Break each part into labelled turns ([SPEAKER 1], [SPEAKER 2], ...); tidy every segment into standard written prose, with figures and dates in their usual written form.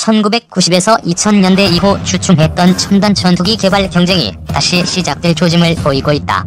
[SPEAKER 1] 1990에서 2000년대 이후 주춤했던 첨단 전투기 개발 경쟁이 다시 시작될 조짐을 보이고 있다.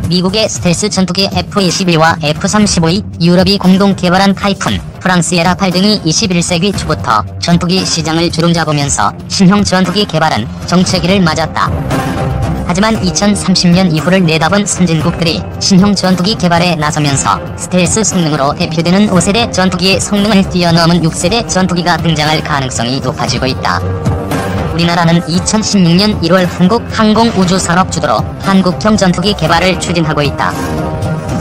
[SPEAKER 1] 미국의 스텔스 전투기 F-21와 F-35이 유럽이 공동 개발한 타이푼, 프랑스의 라팔 등이 21세기 초부터 전투기 시장을 주름잡으면서 신형 전투기 개발은 정체기를 맞았다. 하지만 2030년 이후를 내다본 선진국들이 신형 전투기 개발에 나서면서 스텔스 성능으로 대표되는 5세대 전투기의 성능을 뛰어넘은 6세대 전투기가 등장할 가능성이 높아지고 있다. 우리나라는 2016년 1월 한국항공우주산업 주도로 한국형 전투기 개발을 추진하고 있다.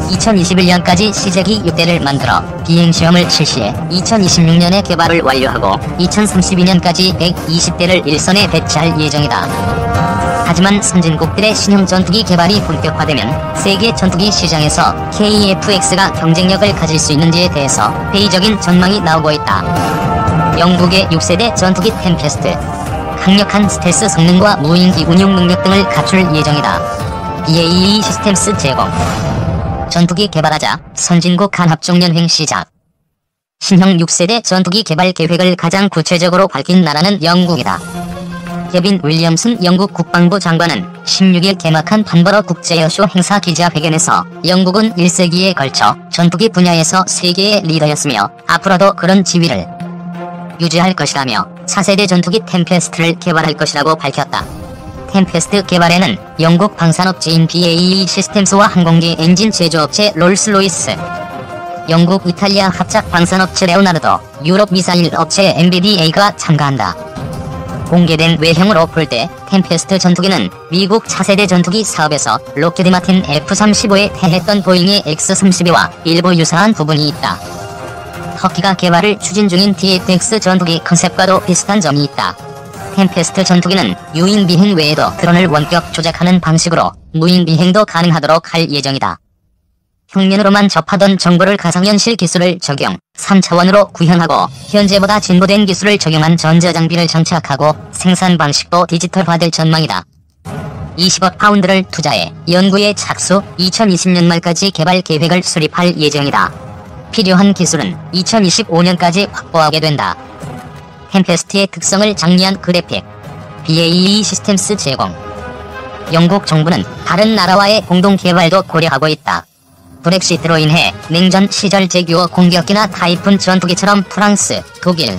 [SPEAKER 1] 2021년까지 시제기 6대를 만들어 비행시험을 실시해 2026년에 개발을 완료하고 2032년까지 120대를 일선에 배치할 예정이다. 하지만 선진국들의 신형 전투기 개발이 본격화되면 세계 전투기 시장에서 KF-X가 경쟁력을 가질 수 있는지에 대해서 회의적인 전망이 나오고 있다. 영국의 6세대 전투기 템페스트, 강력한 스텔스 성능과 무인기 운용 능력 등을 갖출 예정이다. BAE 시스템스 제공. 전투기 개발하자 선진국 간합종연횡 시작. 신형 6세대 전투기 개발 계획을 가장 구체적으로 밝힌 나라는 영국이다. 케빈 윌리엄슨 영국 국방부 장관은 16일 개막한 판버러 국제여쇼 행사 기자회견에서 영국은 1세기에 걸쳐 전투기 분야에서 세계의 리더였으며 앞으로도 그런 지위를 유지할 것이라며 4세대 전투기 템페스트를 개발할 것이라고 밝혔다. 템페스트 개발에는 영국 방산업체인 BAE 시스템스와 항공기 엔진 제조업체 롤스로이스, 영국 이탈리아 합작 방산업체 레오나르도, 유럽 미사일 업체 MBDA가 참가한다. 공개된 외형으로 볼 때 템페스트 전투기는 미국 차세대 전투기 사업에서 록히드 마틴 F-35에 태했던 보잉의 X-32와 일부 유사한 부분이 있다. 터키가 개발을 추진 중인 TF-X 전투기 컨셉과도 비슷한 점이 있다. 템페스트 전투기는 유인 비행 외에도 드론을 원격 조작하는 방식으로 무인 비행도 가능하도록 할 예정이다. 평면으로만 접하던 정보를 가상현실 기술을 적용, 3차원으로 구현하고 현재보다 진보된 기술을 적용한 전자장비를 장착하고 생산 방식도 디지털화될 전망이다. 20억 파운드를 투자해 연구에 착수, 2020년 말까지 개발 계획을 수립할 예정이다. 필요한 기술은 2025년까지 확보하게 된다. 템페스트의 특성을 장려한 그래픽, BAE 시스템스 제공. 영국 정부는 다른 나라와의 공동 개발도 고려하고 있다. 브렉시트로 인해 냉전 시절 제규어 공격기나 타이푼 전투기처럼 프랑스, 독일,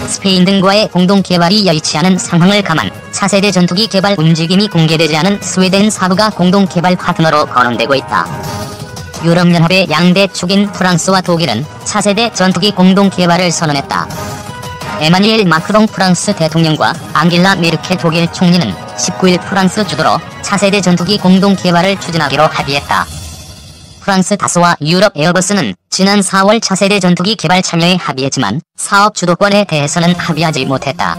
[SPEAKER 1] 스페인 등과의 공동 개발이 여의치 않은 상황을 감안 4세대 전투기 개발 움직임이 공개되지 않은 스웨덴 사부가 공동 개발 파트너로 거론되고 있다. 유럽연합의 양대 축인 프랑스와 독일은 4세대 전투기 공동 개발을 선언했다. 에마뉘엘 마크롱 프랑스 대통령과 앙겔라 메르켈 독일 총리는 19일 프랑스 주도로 4세대 전투기 공동 개발을 추진하기로 합의했다. 프랑스 다소와 유럽 에어버스는 지난 4월 차세대 전투기 개발 참여에 합의했지만 사업 주도권에 대해서는 합의하지 못했다.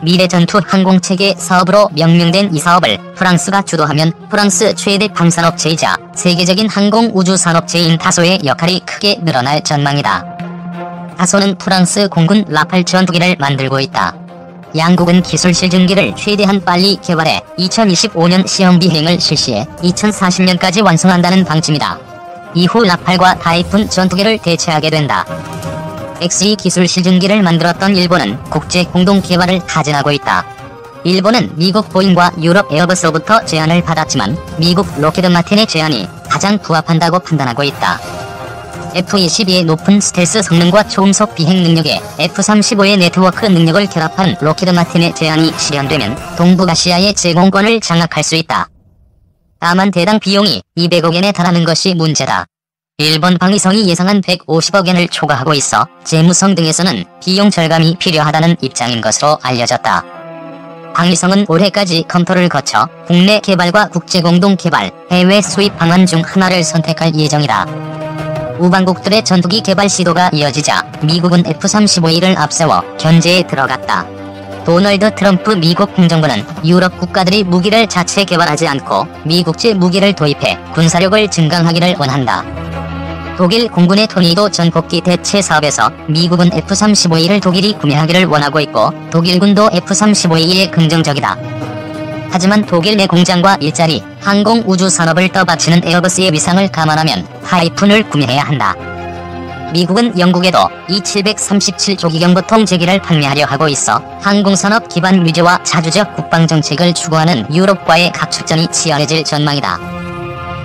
[SPEAKER 1] 미래 전투 항공체계 사업으로 명명된 이 사업을 프랑스가 주도하면 프랑스 최대 방산업체이자 세계적인 항공우주산업체인 다소의 역할이 크게 늘어날 전망이다. 다소는 프랑스 공군 라팔 전투기를 만들고 있다. 양국은 기술 실증기를 최대한 빨리 개발해 2025년 시험 비행을 실시해 2040년까지 완성한다는 방침이다. 이후 라팔과 타이푼 전투기를 대체하게 된다. XE 기술 실증기를 만들었던 일본은 국제 공동 개발을 타진하고 있다. 일본은 미국 보잉과 유럽 에어버스로부터 제안을 받았지만 미국 록히드 마틴의 제안이 가장 부합한다고 판단하고 있다. F-22의 높은 스텔스 성능과 초음속 비행 능력에 F-35의 네트워크 능력을 결합한 록히드 마틴의 제안이 실현되면 동북아시아의 제공권을 장악할 수 있다. 다만 대당 비용이 200억엔에 달하는 것이 문제다. 일본 방위성이 예상한 150억엔을 초과하고 있어 재무성 등에서는 비용 절감이 필요하다는 입장인 것으로 알려졌다. 방위성은 올해까지 검토를 거쳐 국내 개발과 국제 공동 개발, 해외 수입 방안 중 하나를 선택할 예정이다. 우방국들의 전투기 개발 시도가 이어지자 미국은 F-35E를 앞세워 견제에 들어갔다. 도널드 트럼프 미국 행정부는 유럽 국가들이 무기를 자체 개발하지 않고 미국제 무기를 도입해 군사력을 증강하기를 원한다. 독일 공군의 토니도 전폭기 대체 사업에서 미국은 F-35E를 독일이 구매하기를 원하고 있고 독일군도 F-35E에 긍정적이다. 하지만 독일 내 공장과 일자리, 항공우주 산업을 떠받치는 에어버스의 위상을 감안하면 타이푼을 구매해야 한다. 미국은 영국에도 E-737 조기경보통 제기를 판매하려 하고 있어 항공산업 기반 위주와 자주적 국방정책을 추구하는 유럽과의 각축전이 치열해질 전망이다.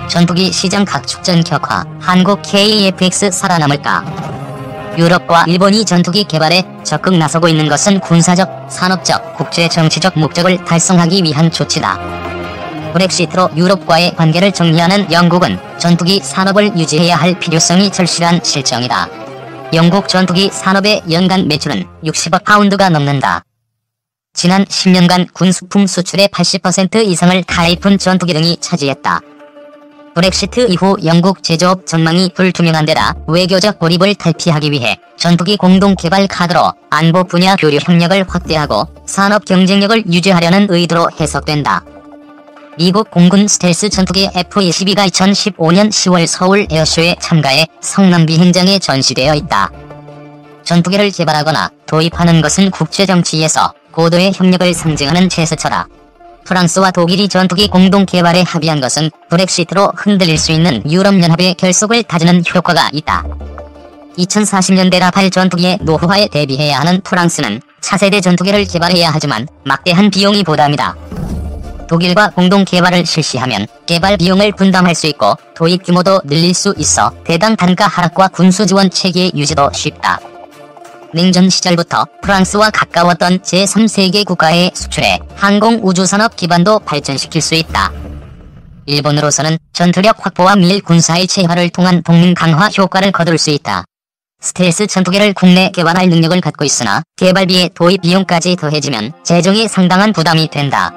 [SPEAKER 1] 전투기 시장 각축전 격화, 한국 KF-X 살아남을까? 유럽과 일본이 전투기 개발에 적극 나서고 있는 것은 군사적, 산업적, 국제정치적 목적을 달성하기 위한 조치다. 브렉시트로 유럽과의 관계를 정리하는 영국은 전투기 산업을 유지해야 할 필요성이 절실한 실정이다. 영국 전투기 산업의 연간 매출은 60억 파운드가 넘는다. 지난 10년간 군수품 수출의 80% 이상을 타이푼 전투기 등이 차지했다. 브렉시트 이후 영국 제조업 전망이 불투명한 데다 외교적 고립을 탈피하기 위해 전투기 공동개발 카드로 안보 분야 교류 협력을 확대하고 산업 경쟁력을 유지하려는 의도로 해석된다. 미국 공군 스텔스 전투기 F-22가 2015년 10월 서울 에어쇼에 참가해 성남 비행장에 전시되어 있다. 전투기를 개발하거나 도입하는 것은 국제정치에서 고도의 협력을 상징하는 제스처다. 프랑스와 독일이 전투기 공동 개발에 합의한 것은 브렉시트로 흔들릴 수 있는 유럽연합의 결속을 다지는 효과가 있다. 2040년대 라팔 전투기의 노후화에 대비해야 하는 프랑스는 차세대 전투기를 개발해야 하지만 막대한 비용이 부담이다. 독일과 공동 개발을 실시하면 개발 비용을 분담할 수 있고 도입 규모도 늘릴 수 있어 대당 단가 하락과 군수 지원 체계의 유지도 쉽다. 냉전 시절부터 프랑스와 가까웠던 제3세계 국가의 수출에 항공우주산업 기반도 발전시킬 수 있다. 일본으로서는 전투력 확보와 밀 군사일체화를 통한 동맹 강화 효과를 거둘 수 있다. 스텔스 전투기를 국내 개발할 능력을 갖고 있으나 개발비에 도입 비용까지 더해지면 재정에 상당한 부담이 된다.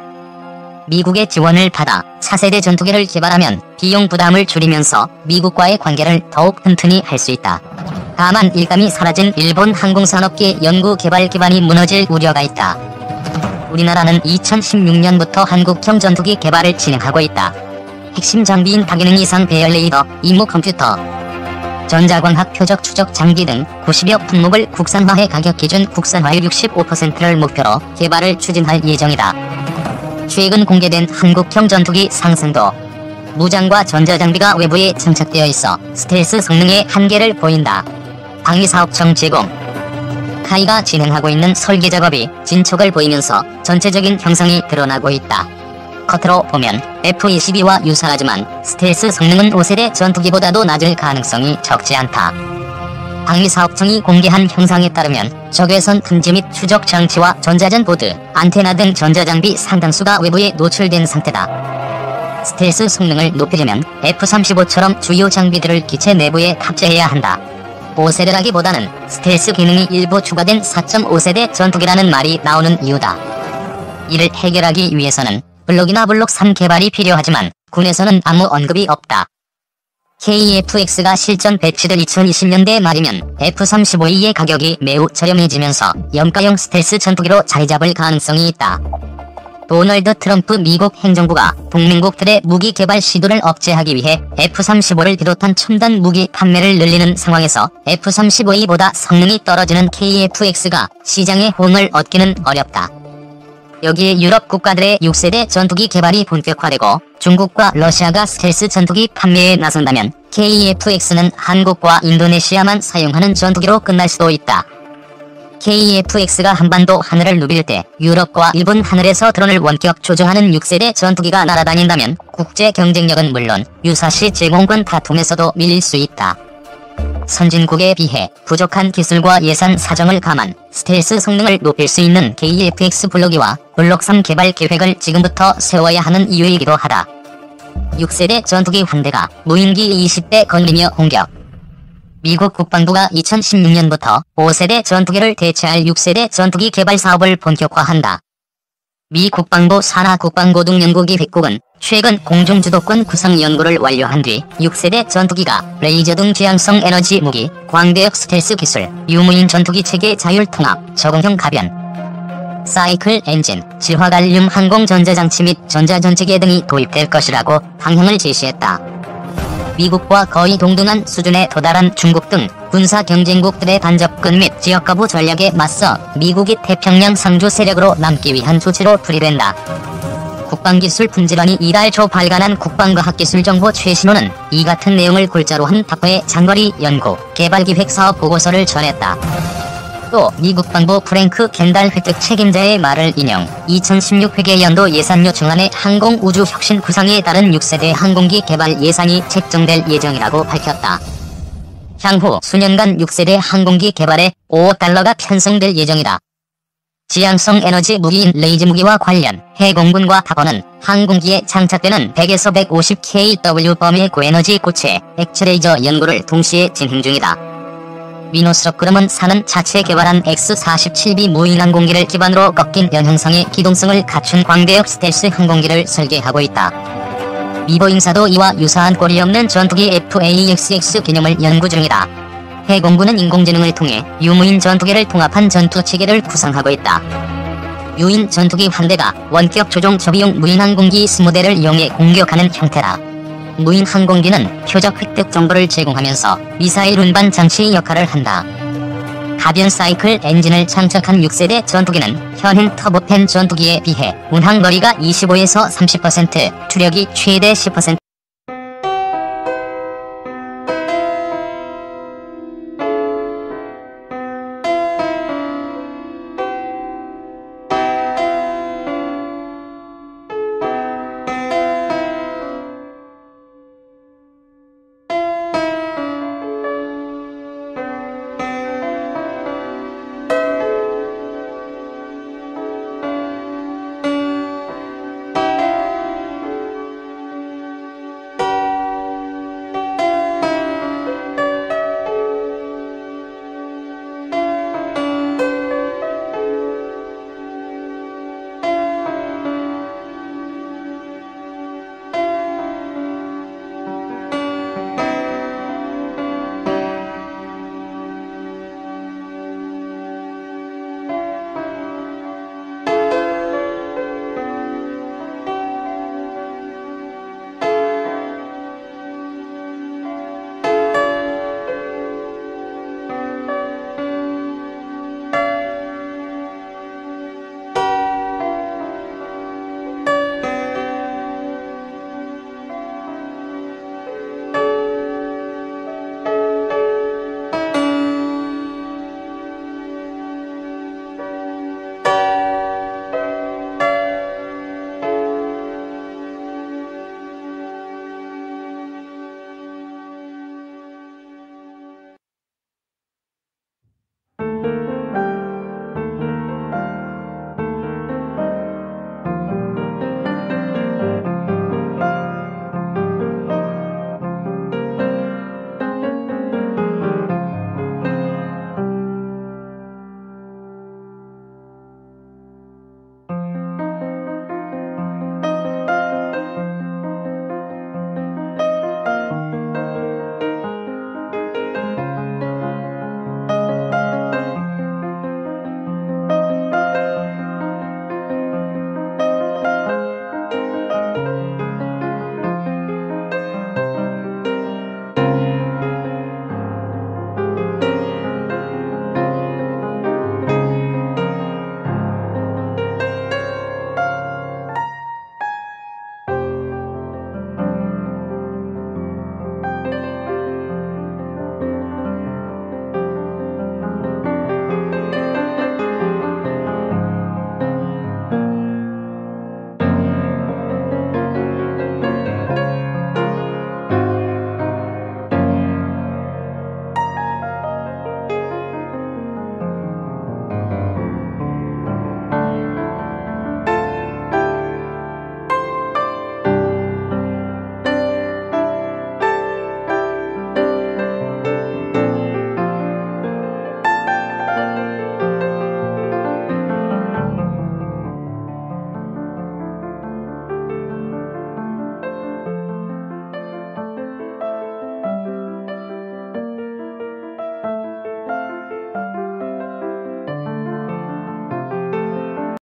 [SPEAKER 1] 미국의 지원을 받아 차세대 전투기를 개발하면 비용 부담을 줄이면서 미국과의 관계를 더욱 튼튼히 할 수 있다. 다만 일감이 사라진 일본 항공산업계 연구개발 기반이 무너질 우려가 있다. 우리나라는 2016년부터 한국형 전투기 개발을 진행하고 있다. 핵심 장비인 다기능 이상 배열 레이더, 임무 컴퓨터, 전자광학 표적 추적 장비 등 90여 품목을 국산화해 가격 기준 국산화율 65%를 목표로 개발을 추진할 예정이다. 최근 공개된 한국형 전투기 상승도 무장과 전자장비가 외부에 장착되어 있어 스텔스 성능의 한계를 보인다. 방위사업청 제공. 카이가 진행하고 있는 설계 작업이 진척을 보이면서 전체적인 형상이 드러나고 있다. 겉으로 보면 F-22와 유사하지만 스텔스 성능은 5세대 전투기보다도 낮을 가능성이 적지 않다. 방위사업청이 공개한 형상에 따르면 적외선 탐지 및 추적 장치와 전자전 보드, 안테나 등 전자장비 상당수가 외부에 노출된 상태다. 스텔스 성능을 높이려면 F-35처럼 주요 장비들을 기체 내부에 탑재해야 한다. 5세대라기보다는 스텔스 기능이 일부 추가된 4.5세대 전투기라는 말이 나오는 이유다. 이를 해결하기 위해서는 블록이나 블록 3 개발이 필요하지만 군에서는 아무 언급이 없다. KF-X가 실전 배치될 2020년대 말이면 F-35E의 가격이 매우 저렴해지면서 염가형 스텔스 전투기로 자리잡을 가능성이 있다. 도널드 트럼프 미국 행정부가 동맹국들의 무기 개발 시도를 억제하기 위해 F-35를 비롯한 첨단 무기 판매를 늘리는 상황에서 F-35E보다 성능이 떨어지는 KF-X가 시장의 호응을 얻기는 어렵다. 여기에 유럽 국가들의 6세대 전투기 개발이 본격화되고 중국과 러시아가 스텔스 전투기 판매에 나선다면 KF-X는 한국과 인도네시아만 사용하는 전투기로 끝날 수도 있다. KF-X가 한반도 하늘을 누빌 때 유럽과 일본 하늘에서 드론을 원격 조종하는 6세대 전투기가 날아다닌다면 국제 경쟁력은 물론 유사시 제공권 다툼에서도 밀릴 수 있다. 선진국에 비해 부족한 기술과 예산 사정을 감안 스텔스 성능을 높일 수 있는 KF-X 블록2와 블록 3 개발 계획을 지금부터 세워야 하는 이유이기도 하다. 6세대 전투기 환대가 무인기 20대 건드리며 공격. 미국 국방부가 2016년부터 5세대 전투기를 대체할 6세대 전투기 개발 사업을 본격화한다. 미 국방부 산하 국방고등연구기획국은 최근 공중주도권 구상 연구를 완료한 뒤 6세대 전투기가 레이저 등 지향성 에너지 무기, 광대역 스텔스 기술, 유무인 전투기 체계 자율 통합, 적응형 가변, 사이클 엔진, 질화갈륨 항공 전자장치 및 전자전체계 등이 도입될 것이라고 방향을 제시했다. 미국과 거의 동등한 수준에 도달한 중국 등 군사 경쟁국들의 반접근 및 지역거부 전략에 맞서 미국이 태평양 상주 세력으로 남기 위한 조치로 풀이된다. 국방기술품질원이 이달 초 발간한 국방과학기술정보 최신호는 이 같은 내용을 골자로 한 다포의 장거리 연구, 개발기획 사업 보고서를 전했다. 또 미 국방부 프랭크 켄달 획득 책임자의 말을 인용, 2016 회계연도 예산 요청안에 항공우주 혁신 구상에 따른 6세대 항공기 개발 예산이 책정될 예정이라고 밝혔다. 향후 수년간 6세대 항공기 개발에 5억 달러가 편성될 예정이다. 지향성 에너지 무기인 레이즈 무기와 관련 해공군과 타포는 항공기에 장착되는 100에서 150kW 범위의 고에너지 고체 액체레이저 연구를 동시에 진행 중이다. 미노스럽그램은 사는 자체 개발한 X-47B 무인 항공기를 기반으로 꺾인 연형상의 기동성을 갖춘 광대역 스텔스 항공기를 설계하고 있다. 미 보잉사도 이와 유사한 꼴이 없는 전투기 FA-XX 개념을 연구 중이다. 해공군은 인공지능을 통해 유무인 전투기를 통합한 전투체계를 구상하고 있다. 유인 전투기 한 대가 원격 조종 저비용 무인 항공기 20대를 이용해 공격하는 형태다. 무인 항공기는 표적 획득 정보를 제공하면서 미사일 운반 장치 역할을 한다. 가변 사이클 엔진을 장착한 6세대 전투기는 현행 터보팬 전투기에 비해 운항거리가 25에서 30%, 추력이 최대 10%